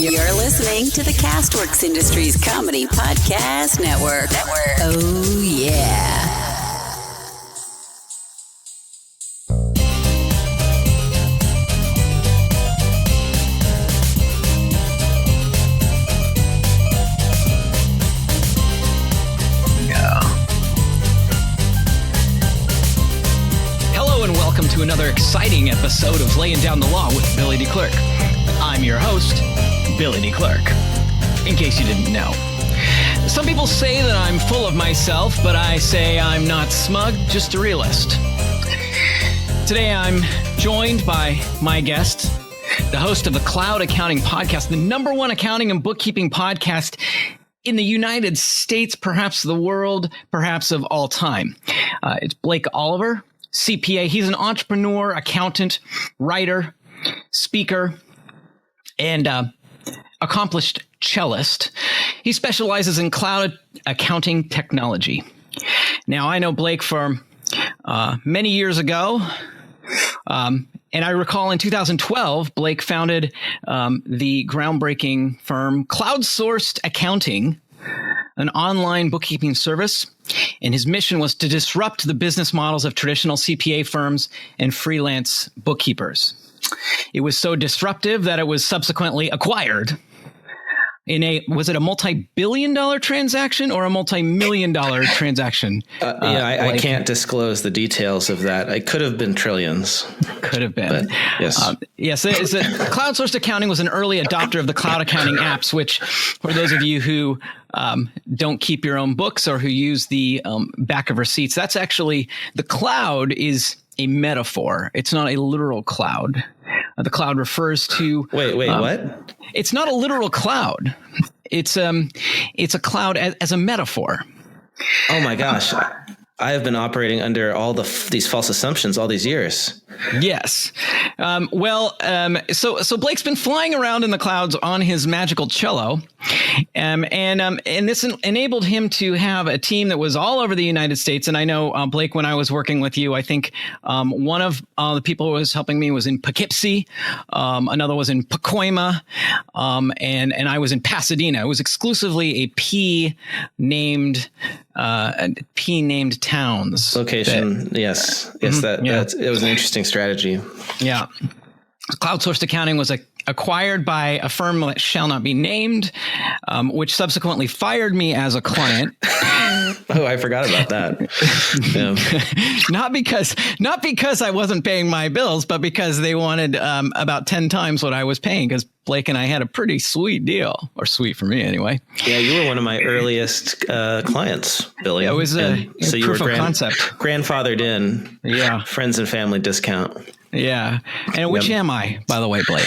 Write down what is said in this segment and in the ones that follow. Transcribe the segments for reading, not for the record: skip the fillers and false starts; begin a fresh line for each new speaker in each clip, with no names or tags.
You're listening to the Castworks Industries Comedy Podcast Network. Oh, yeah.
Hello and welcome to another exciting episode of Laying Down the Law with Billy DeClercq. I'm your host, Billy DeClercq, in case you didn't know. Some people say that I'm full of myself, but I say I'm not smug, just a realist. Today I'm joined by my guest, the host of the Cloud Accounting Podcast, the number one accounting and bookkeeping podcast in the United States, perhaps the world, perhaps of all time. It's Blake Oliver, CPA. He's an entrepreneur, accountant, writer, speaker, and accomplished cellist. He specializes in cloud accounting technology. Now, I know Blake from many years ago, and I recall in 2012, Blake founded the groundbreaking firm Cloud-Sourced Accounting, an online bookkeeping service, and his mission was to disrupt the business models of traditional CPA firms and freelance bookkeepers. It was so disruptive that it was subsequently acquired in was it a multi-billion-dollar transaction or a multi-million-dollar transaction?
I can't disclose the details of that. It could have been trillions.
Could have been.
But, yes.
Yes. Cloud-sourced accounting was an early adopter of the cloud accounting apps, which for those of you who don't keep your own books or who use the back of receipts, that's actually, the cloud is a metaphor. It's not a literal cloud. The cloud refers to...
Wait, what?
It's not a literal cloud. It's a cloud as a metaphor.
Oh my gosh. I have been operating under all these false assumptions all these years.
Yes. So Blake's been flying around in the clouds on his magical cello, and this enabled him to have a team that was all over the United States. And I know, Blake, when I was working with you, I think one of the people who was helping me was in Poughkeepsie, another was in Pacoima, and I was in Pasadena. It was exclusively a P named towns.
Location, yes. It was an interesting strategy.
Yeah. Cloud-sourced accounting was acquired by a firm that shall not be named, which subsequently fired me as a client.
Oh, I forgot about that.
Yeah. Not because I wasn't paying my bills, but because they wanted about 10 times what I was paying, because Blake and I had a pretty sweet deal, or sweet for me anyway.
Yeah, you were one of my earliest clients, Billy.
Yeah, it was a proof of concept.
Grandfathered in.
Yeah.
Friends and family discount.
Yeah. And which am I, by the way, Blake?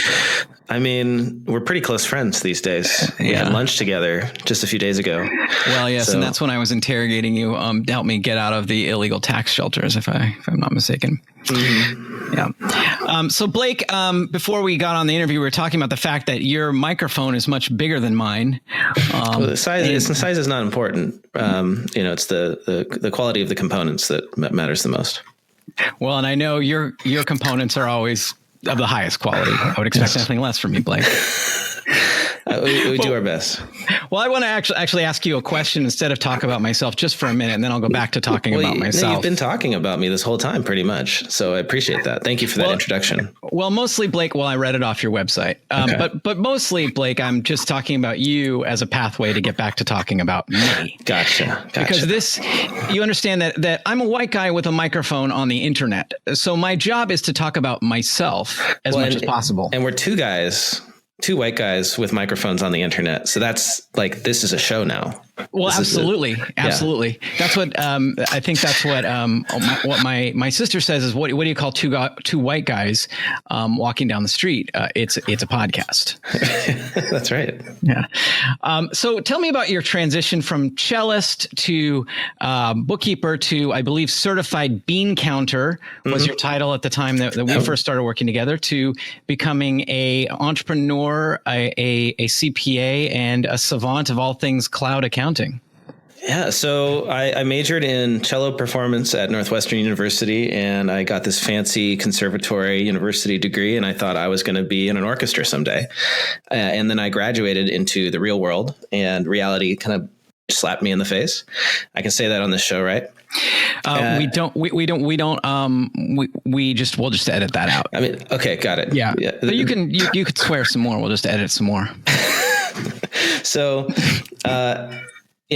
I mean, we're pretty close friends these days. We had lunch together just a few days ago.
Well, yes, and that's when I was interrogating you to help me get out of the illegal tax shelters, if I'm not mistaken. Mm-hmm. Yeah. So Blake, before we got on the interview, we were talking about the fact that your microphone is much bigger than mine.
Well, the size is not important. It's the quality of the components that matters the most.
Well, and I know your components are always of the highest quality. I would expect nothing less from you, Blake.
We do our best.
Well, I want to actually ask you a question instead of talk about myself just for a minute, and then I'll go back to talking about myself.
You've been talking about me this whole time, pretty much. So I appreciate that. Thank you for that introduction.
Well, mostly, Blake, I read it off your website. Okay. But mostly, Blake, I'm just talking about you as a pathway to get back to talking about me.
Gotcha.
Because you understand that I'm a white guy with a microphone on the internet. So my job is to talk about myself as much as possible.
And we're two white guys with microphones on the internet. So that's like, this is a show now.
Well, absolutely. Absolutely. That's what, I think that's what my sister says is, what do you call two white guys walking down the street? It's a podcast.
That's right.
Yeah. So tell me about your transition from cellist to bookkeeper to, I believe, certified bean counter was your title at the time that we first started working together, to becoming a entrepreneur, a CPA, and a savant of all things cloud accounting.
Yeah, so I majored in cello performance at Northwestern University, and I got this fancy conservatory university degree, and I thought I was going to be in an orchestra someday. And then I graduated into the real world, and reality kind of slapped me in the face. I can say that on this show, right?
We'll just edit that out.
I mean, okay, got it.
Yeah. But you could swear some more. We'll just edit some more.
So,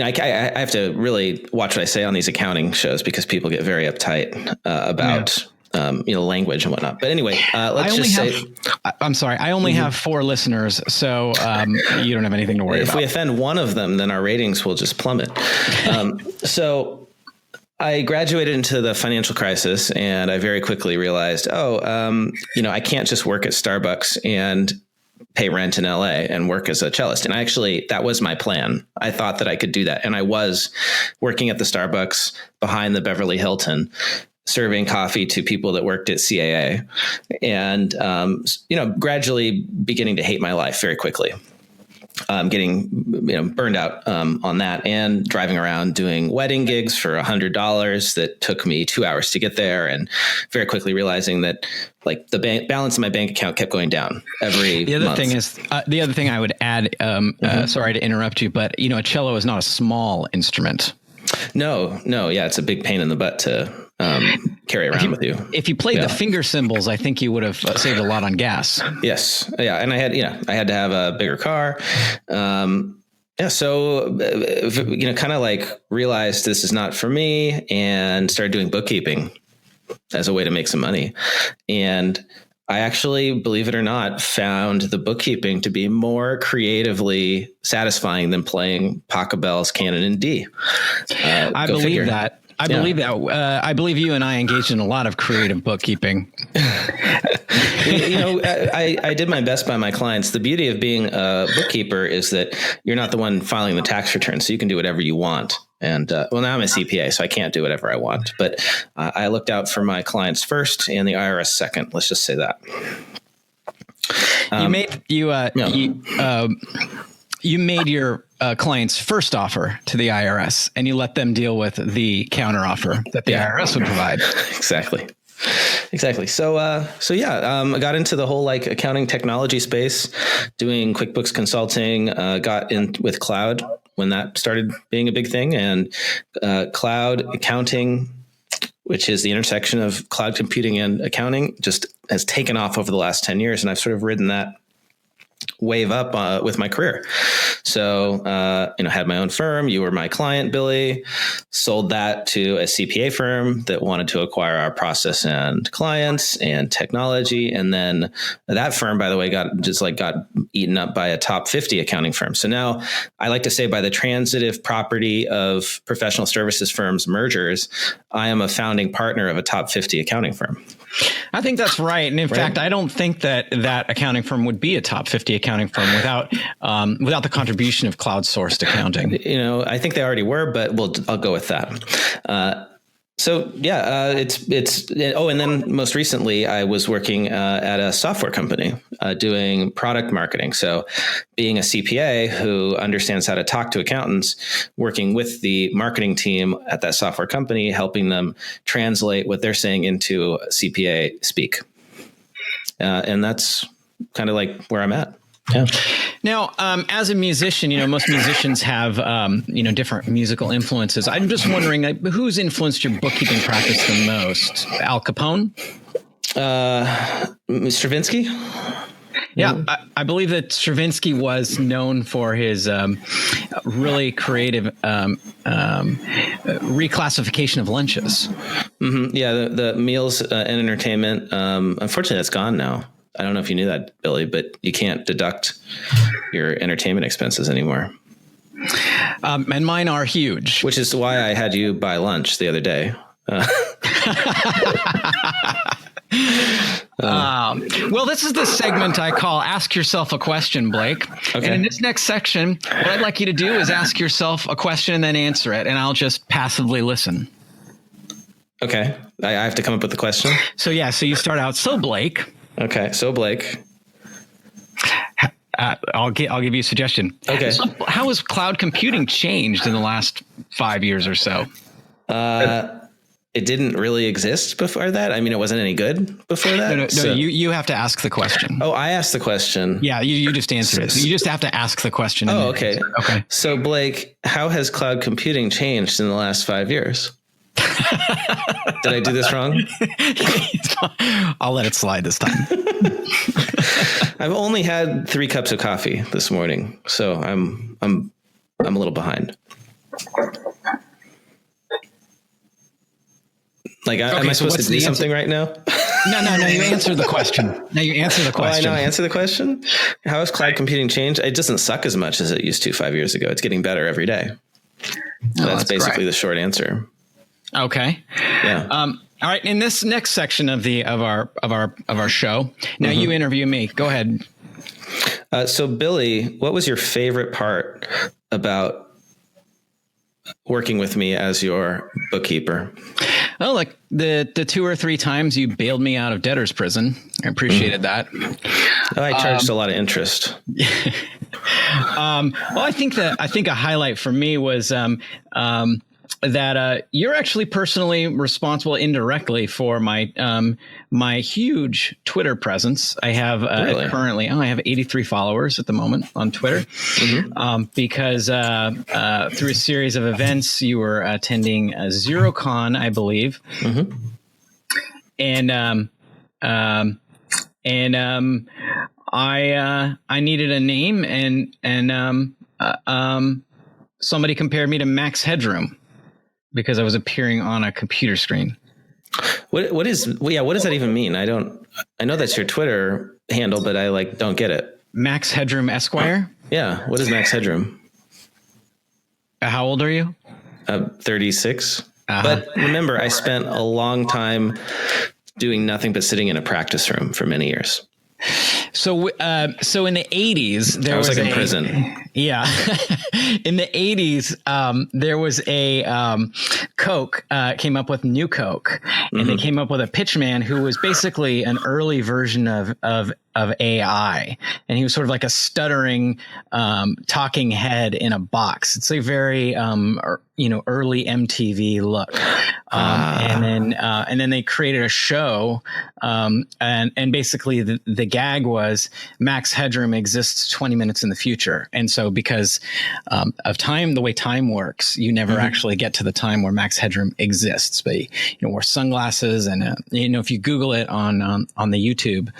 I have to really watch what I say on these accounting shows because people get very uptight about language and whatnot. But anyway,
I'm sorry. I only have 4 listeners, so you don't have anything to worry about.
If we offend one of them, then our ratings will just plummet. So I graduated into the financial crisis, and I very quickly realized, I can't just work at Starbucks and pay rent in LA and work as a cellist. And that was my plan. I thought that I could do that. And I was working at the Starbucks behind the Beverly Hilton, serving coffee to people that worked at CAA, and, gradually beginning to hate my life very quickly. Getting burned out on that, and driving around doing wedding gigs for $100 that took me 2 hours to get there, and very quickly realizing that the balance in my bank account kept going down every month.
The other thing I would add, sorry to interrupt you, but a cello is not a small instrument.
No. Yeah. It's a big pain in the butt to carry around with you. If
you played the finger cymbals, I think you would have saved a lot on gas.
Yes. Yeah. And I had to have a bigger car. So, kind of realized this is not for me, and started doing bookkeeping as a way to make some money. And I actually, believe it or not, found the bookkeeping to be more creatively satisfying than playing Pachelbel's Canon in D.
I believe that. I believe you and I engaged in a lot of creative bookkeeping.
I did my best by my clients. The beauty of being a bookkeeper is that you're not the one filing the tax return, so you can do whatever you want. And now I'm a CPA, so I can't do whatever I want. But I looked out for my clients first and the IRS second. Let's just say that. You made your client's first offer to the IRS, and you let them deal with the counter offer that the IRS would provide. Exactly. So I got into the whole accounting technology space, doing QuickBooks consulting, got in with cloud when that started being a big thing, and cloud accounting, which is the intersection of cloud computing and accounting, just has taken off over the last 10 years. And I've sort of ridden that wave up with my career. So, had my own firm. You were my client, Billy. Sold that to a CPA firm that wanted to acquire our process and clients and technology. And then that firm, by the way, got eaten up by a top 50 accounting firm. So now I like to say, by the transitive property of professional services firms mergers, I am a founding partner of a top 50 accounting firm.
I think that's right. And in fact, I don't think that accounting firm would be a top 50 accounting firm without the contribution of cloud sourced accounting.
I think they already were, but I'll go with that. And then most recently I was working at a software company doing product marketing. So being a CPA who understands how to talk to accountants, working with the marketing team at that software company, helping them translate what they're saying into CPA speak. And that's kind of where I'm at. Yeah.
Now, as a musician, most musicians have, different musical influences. I'm just wondering, who's influenced your bookkeeping practice the most? Al Capone?
Stravinsky?
Yeah, I believe that Stravinsky was known for his really creative reclassification of lunches. Mm-hmm.
Yeah, the meals and entertainment. Unfortunately, that's gone now. I don't know if you knew that, Billy, but you can't deduct your entertainment expenses anymore.
And mine are huge.
Which is why I had you buy lunch the other day.
Well, this is the segment I call Ask Yourself a Question, Blake. Okay. And in this next section, what I'd like you to do is ask yourself a question and then answer it, and I'll just passively listen.
Okay. I have to come up with the question?
So you start out, so Blake.
Okay. So Blake.
I'll give you a suggestion.
Okay.
So how has cloud computing changed in the last 5 years or so?
It didn't really exist before that. I mean, it wasn't any good before that.
No, you have to ask the question.
Oh, I asked the question.
Yeah, you just answered it. So you just have to ask the question.
Oh, okay.
Answer. Okay.
So Blake, how has cloud computing changed in the last 5 years? Did I do this wrong?
I'll let it slide this time.
I've only had 3 cups of coffee this morning, so I'm a little behind. Like, am I supposed to do something right now?
No. You answer the question. No, you answer the question.
Oh, I know. I answer the question. How has cloud computing changed? It doesn't suck as much as it used to 5 years ago. It's getting better every day. So that's basically the short answer.
Okay.
Yeah.
All right. In this next section of our show, now you interview me. Go ahead.
So Billy, what was your favorite part about working with me as your bookkeeper?
Oh, like the 2 or 3 times you bailed me out of debtor's prison. I appreciated that.
Oh, I charged a lot of interest.
Well, I think a highlight for me was that you're actually personally responsible indirectly for my huge Twitter presence. I have currently I have 83 followers at the moment on Twitter, because through a series of events you were attending ZeroCon, I believe, and I needed a name, and somebody compared me to Max Headroom, because I was appearing on a computer screen. What does
that even mean? I know that's your Twitter handle, but I don't get it.
Max Headroom Esquire?
Yeah. What is Max Headroom?
How old are you?
36. But remember, I spent a long time doing nothing but sitting in a practice room for many years.
So in the 80s, there was
in prison.
Yeah. In the 80s, there was a Coke came up with New Coke, and they came up with a pitchman who was basically an early version of AI, and he was sort of like a stuttering talking head in a box. It's a very early MTV look, and then they created a show, and basically the gag was Max Headroom exists 20 minutes in the future, and so because of time, the way time works, you never actually get to the time where Max Headroom exists. But wore sunglasses, and if you Google it on the YouTube.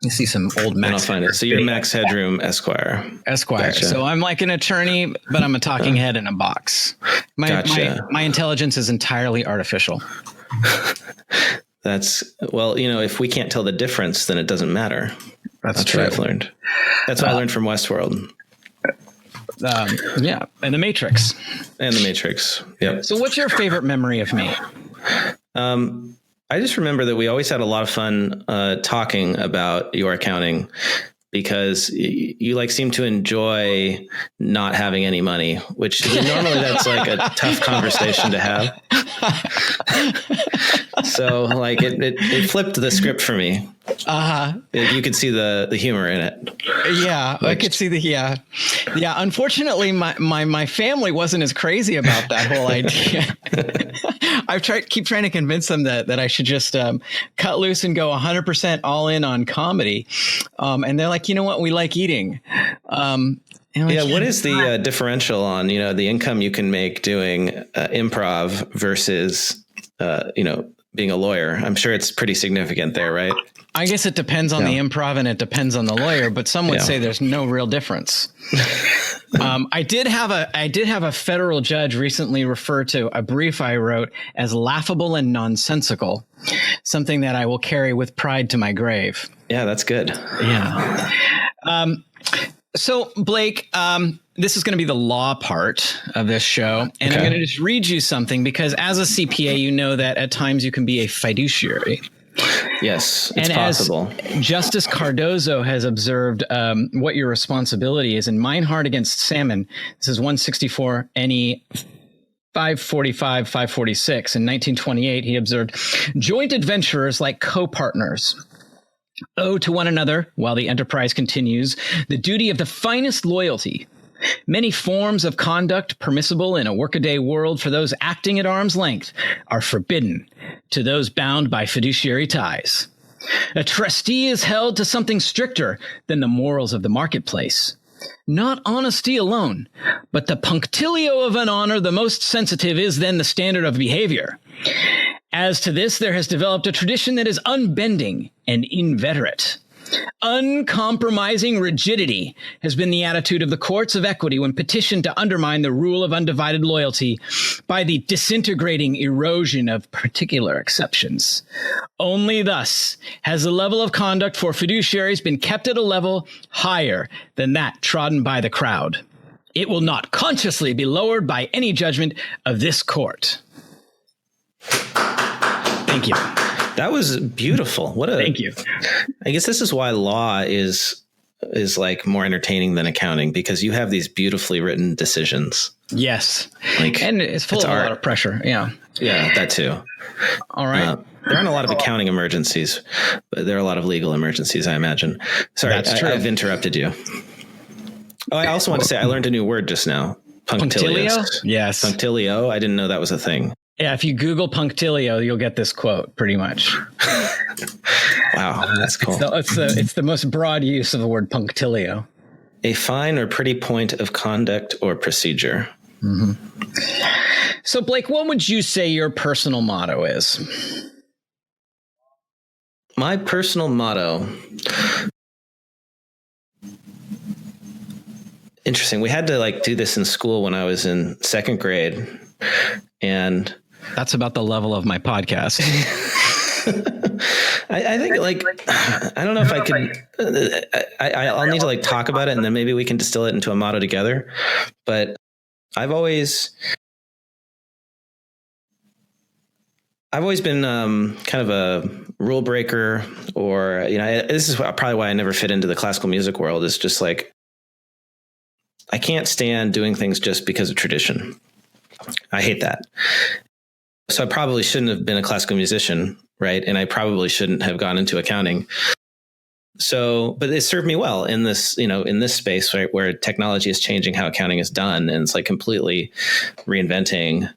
You see some old Max.
I'll find it. So you're Max Headroom Esquire.
Gotcha. So I'm like an attorney, but I'm a talking head in a box. My intelligence is entirely artificial.
If we can't tell the difference, then it doesn't matter. That's
true.
What I've learned. That's what I learned from Westworld.
Yeah, and The Matrix. Yep. So what's your favorite memory of me?
I just remember that we always had a lot of fun talking about your accounting, because you seem to enjoy not having any money, which normally that's a tough conversation to have. So it flipped the script for me. You could see the humor in it.
Yeah, I could see yeah. Unfortunately, my family wasn't as crazy about that whole idea. I keep trying to convince them that I should just cut loose and go 100% all in on comedy, and they're like, you know what, we like eating. What is the differential on the income you can make doing improv versus being a lawyer? I'm sure it's pretty significant there, right? I guess it depends on the improv and it depends on the lawyer, but some would say there's no real difference. I did have a federal judge recently refer to a brief I wrote as laughable and nonsensical, something that I will carry with pride to my grave.
Yeah, that's good.
Yeah. So Blake, this is going to be the law part of this show, and I'm going to just read you something, because as a CPA, you know that at times you can be a fiduciary.
Yes, it's possible.
As Justice Cardozo has observed what your responsibility is in Meinhardt against Salmon. This is 164 NE 545, 546. In 1928, he observed joint adventurers like co-partners. Owe to one another, while the enterprise continues, the duty of the finest loyalty. Many forms of conduct permissible in a workaday world for those acting at arm's length are forbidden to those bound by fiduciary ties. A trustee is held to something stricter than the morals of the marketplace. Not honesty alone, but the punctilio of an honor the most sensitive is then the standard of behavior. As to this, there has developed a tradition that is unbending and inveterate. Uncompromising rigidity has been the attitude of the courts of equity when petitioned to undermine the rule of undivided loyalty by the disintegrating erosion of particular exceptions. Only thus has the level of conduct for fiduciaries been kept at a level higher than that trodden by the crowd. It will not consciously be lowered by any judgment of this court. Thank you.
That was beautiful.
Thank you.
I guess this is why law is like more entertaining than accounting, because you have these beautifully written decisions.
Yes. And it's full of a lot of pressure. Yeah.
Yeah, that too.
All right.
There aren't a lot of accounting emergencies, but there are a lot of legal emergencies, I imagine. Sorry,
That's true.
I've interrupted you. Oh, I also want to say I learned a new word just now. Punctilio?
Yes.
Punctilio. I didn't know that was a thing.
Yeah, if you Google punctilio, you'll get this quote, pretty much.
Wow, that's cool.
It's the most broad use of the word punctilio.
A fine or pretty point of conduct or procedure.
Mm-hmm. So, Blake, what would you say your personal motto is?
My personal motto... Interesting. We had to do this in school when I was in second grade, and...
That's about the level of my podcast.
I think I don't know if I could, I'll need to talk about it, and then maybe we can distill it into a motto together. But I've always been kind of a rule breaker, or, this is probably why I never fit into the classical music world. Is just I can't stand doing things just because of tradition. I hate that. So I probably shouldn't have been a classical musician, right? And I probably shouldn't have gone into accounting. So, but it served me well in this, in this space, right, where technology is changing how accounting is done, and it's completely reinventing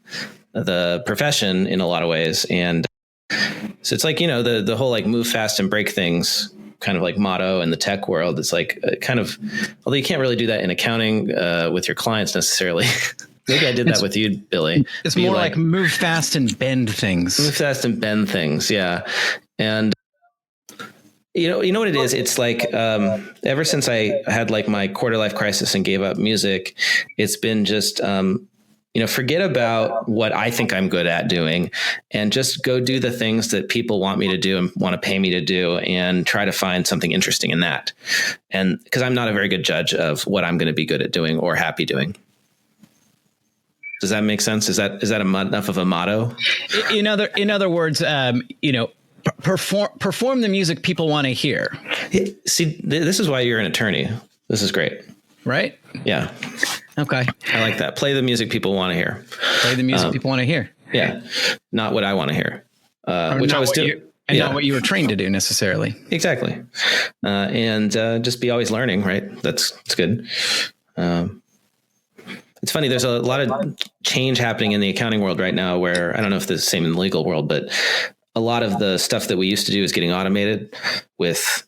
the profession in a lot of ways. And so it's the whole move fast and break things kind of motto in the tech world. It's kind of, although you can't really do that in accounting with your clients necessarily. Maybe I did that with you, Billy.
It's more like move fast and bend things.
Move fast and bend things. Yeah. And you know what it is? It's ever since I had my quarter life crisis and gave up music, it's been just, forget about what I think I'm good at doing and just go do the things that people want me to do and want to pay me to do, and try to find something interesting in that. And because I'm not a very good judge of what I'm going to be good at doing or happy doing. Does that make sense? Is that enough of a motto?
In other words, perform the music people want to hear.
See, this is why you're an attorney. This is great.
Right?
Yeah.
Okay.
I like that. Play the music people want to hear.
Play the music people want to hear.
Yeah. Not what I want to hear. Which I was doing.
And not what you were trained to do necessarily.
Exactly. And just be always learning, right? That's good. It's funny. There's a lot of change happening in the accounting world right now, where I don't know if it's the same in the legal world, but a lot of the stuff that we used to do is getting automated with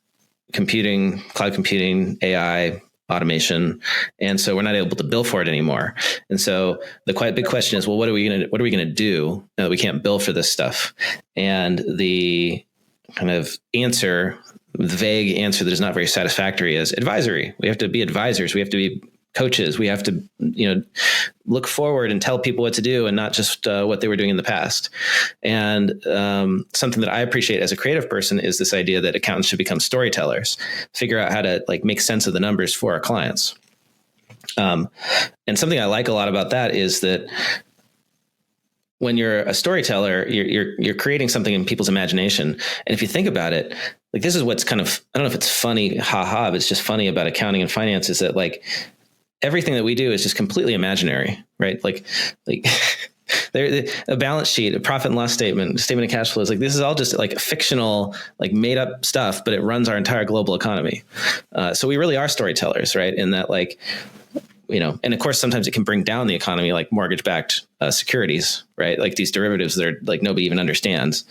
computing, cloud computing, AI, automation. And so we're not able to bill for it anymore. And so the quite big question is, well, what are we going to do now that we can't bill for this stuff? And the kind of answer, the vague answer that is not very satisfactory, is advisory. We have to be advisors. We have to be coaches. We have to, look forward and tell people what to do, and not just what they were doing in the past. And something that I appreciate as a creative person is this idea that accountants should become storytellers, figure out how to make sense of the numbers for our clients. And something I like a lot about that is that when you're a storyteller, you're creating something in people's imagination. And if you think about it, this is what's kind of, I don't know if it's funny, but it's just funny about accounting and finance, is that everything that we do is just completely imaginary, right? A balance sheet, a profit and loss statement, statement of cash flows, like this is all just like fictional, like made up stuff, but it runs our entire global economy. So we really are storytellers, right? In that, like, and of course, sometimes it can bring down the economy, like mortgage-backed securities, right? Like these derivatives that are like nobody even understands.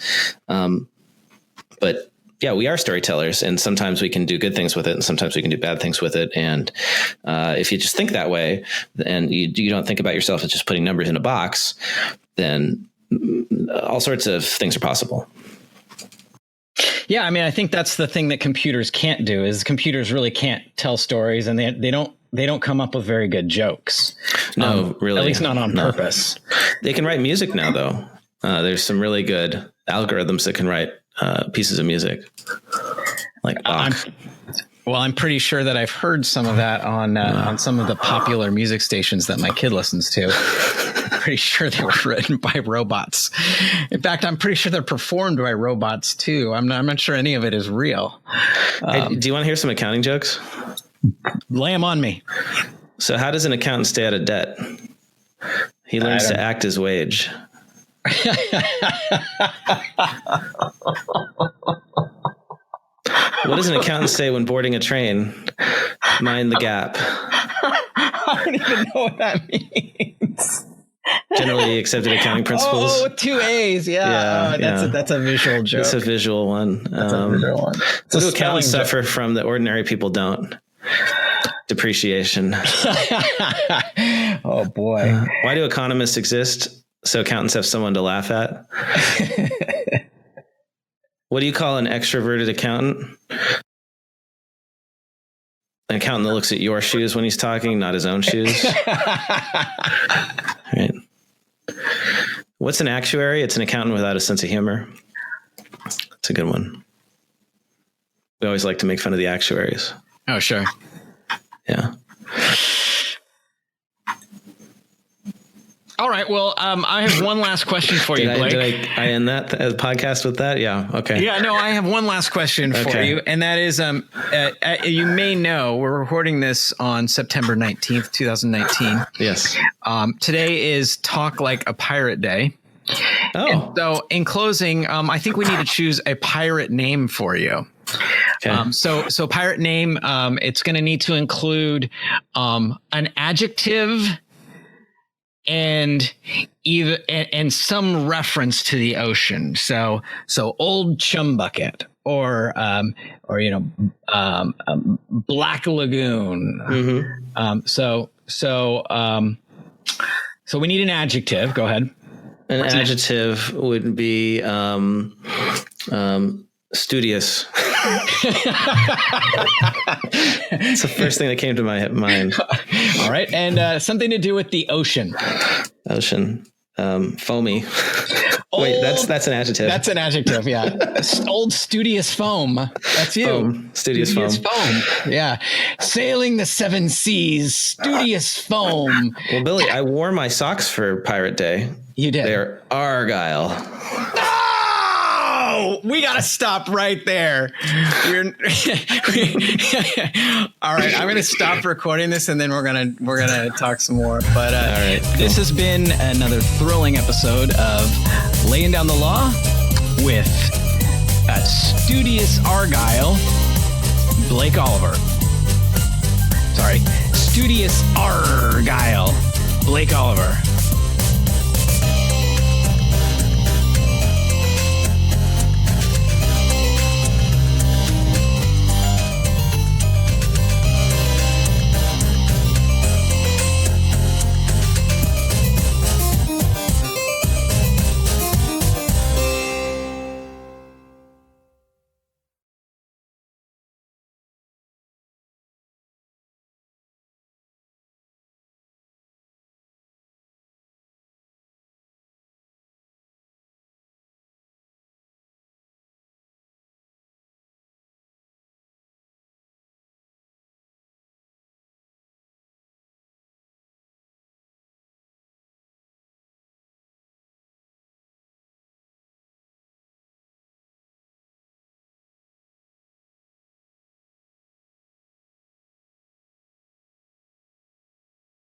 But yeah, we are storytellers, and sometimes we can do good things with it, and sometimes we can do bad things with it. And if you just think that way, and you don't think about yourself as just putting numbers in a box, then all sorts of things are possible.
Yeah, I mean, I think that's the thing that computers can't do, is computers really can't tell stories, and they don't come up with very good jokes.
No, really.
At least not on purpose.
They can write music now, though. There's some really good algorithms that can write pieces of music. Like Bach.
I'm pretty sure that I've heard some of that on some of the popular music stations that my kid listens to. I'm pretty sure they were written by robots. In fact, I'm pretty sure they're performed by robots too. I'm not sure any of it is real.
Hey, do you want to hear some accounting jokes?
Lay them on me.
So how does an accountant stay out of debt? He learns to act his wage. What does an accountant say when boarding a train? Mind the gap.
I don't even know what that means.
Generally accepted accounting principles.
Oh, 2 A's. Yeah. That's a visual joke.
It's a visual one.
That's a visual one.
What do accountants suffer from that ordinary people don't? Depreciation.
Oh, boy.
Why do economists exist? So accountants have someone to laugh at. What do you call an extroverted accountant? An accountant that looks at your shoes when he's talking, not his own shoes. Right. What's an actuary? It's an accountant without a sense of humor. It's a good one. We always like to make fun of the actuaries.
Oh, sure.
Yeah.
All right. Well, I have one last question for you, Blake.
Did I end that podcast with that? Yeah. Okay.
Yeah. No, I have one last question for you, and that is, you may know we're recording this on September 19th, 2019.
Yes.
Today is Talk Like a Pirate Day.
Oh.
And so, in closing, I think we need to choose a pirate name for you.
Okay.
So pirate name. It's going to need to include an adjective and some reference to the ocean. So old chumbucket or Black Lagoon.
Mm-hmm.
So we need an adjective. Go ahead.
An adjective would be studious. It's the first thing that came to my mind.
All right. And something to do with the ocean.
Ocean. Foamy. Wait, that's an adjective.
That's an adjective, yeah. Old studious foam. That's you.
Foam. Studious foam.
Yeah. Sailing the seven seas. Studious foam.
Well, Billy, I wore my socks for Pirate Day.
You did.
They're Arrgyle.
No! We got to stop right there. All right, I'm going to stop recording this, and then we're gonna talk some more. But all right, cool. This has been another thrilling episode of Laying Down the Law with Studious Arrgyle, Blake Oliver. Sorry, Studious Arrgyle, Blake Oliver.